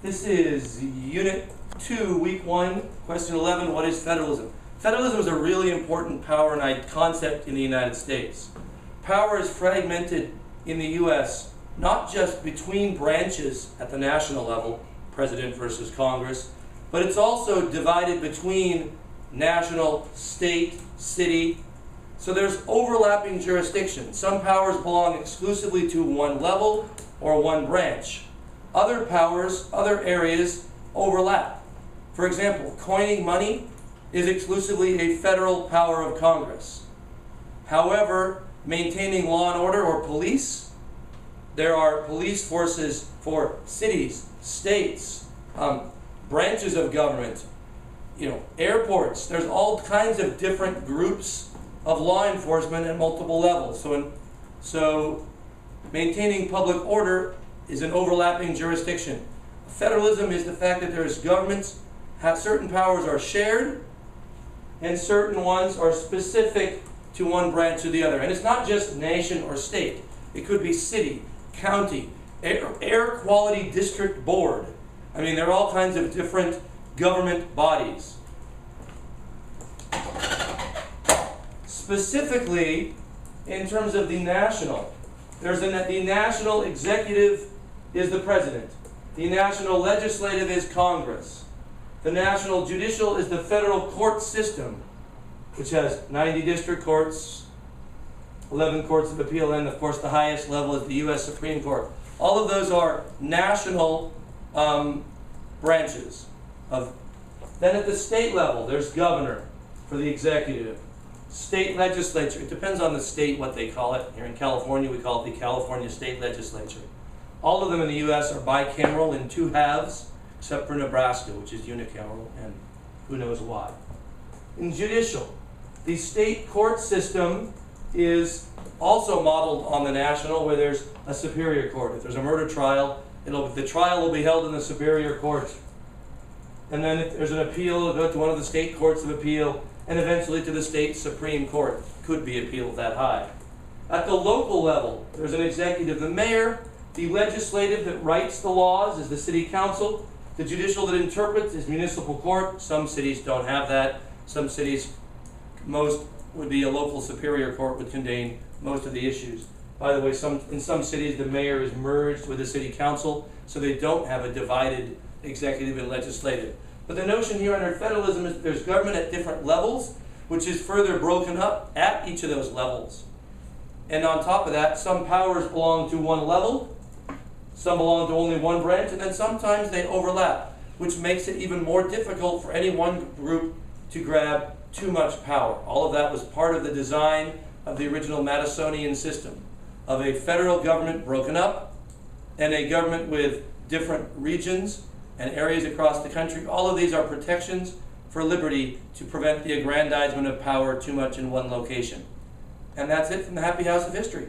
This is Unit 2, Week 1, Question 11, what is federalism? Federalism is a really important power and concept in the United States. Power is fragmented in the U.S. not just between branches at the national level, President versus Congress, but it's also divided between national, state, city. So there's overlapping jurisdiction. Some powers belong exclusively to one level or one branch. Other powers, other areas overlap. For example, coining money is exclusively a federal power of Congress. However, maintaining law and order or police, there are police forces for cities, states, branches of government, airports. There's all kinds of different groups of law enforcement at multiple levels. So maintaining public order is an overlapping jurisdiction. Federalism is the fact that there's governments, certain powers are shared, and certain ones are specific to one branch or the other. And it's not just nation or state. It could be city, county, air quality district board. I mean, there are all kinds of different government bodies. Specifically, in terms of the national, the national executive is the president. The national legislative is Congress. The national judicial is the federal court system, which has 90 district courts, 11 courts of appeal, and of course the highest level is the U.S. Supreme Court. All of those are national branches. Then at the state level, there's governor for the executive. State legislature, it depends on the state what they call it. Here in California, we call it the California State Legislature. All of them in the U.S. are bicameral in two halves, except for Nebraska, which is unicameral, and who knows why. In judicial, the state court system is also modeled on the national, where there's a superior court. If there's a murder trial, the trial will be held in the superior court. And then if there's an appeal, it'll go to one of the state courts of appeal, and eventually to the state Supreme Court. Could be appealed that high. At the local level, there's an executive, the mayor. The legislative that writes the laws is the city council. The judicial that interprets is municipal court. Some cities don't have that. Some cities, most would be a local superior court would contain most of the issues. By the way, in some cities the mayor is merged with the city council, so they don't have a divided executive and legislative. But the notion here under federalism is that there's government at different levels, which is further broken up at each of those levels. And on top of that, some powers belong to one level, some belong to only one branch, and then sometimes they overlap, which makes it even more difficult for any one group to grab too much power. All of that was part of the design of the original Madisonian system, of a federal government broken up and a government with different regions and areas across the country. All of these are protections for liberty to prevent the aggrandizement of power too much in one location. And that's it from the Happy House of History.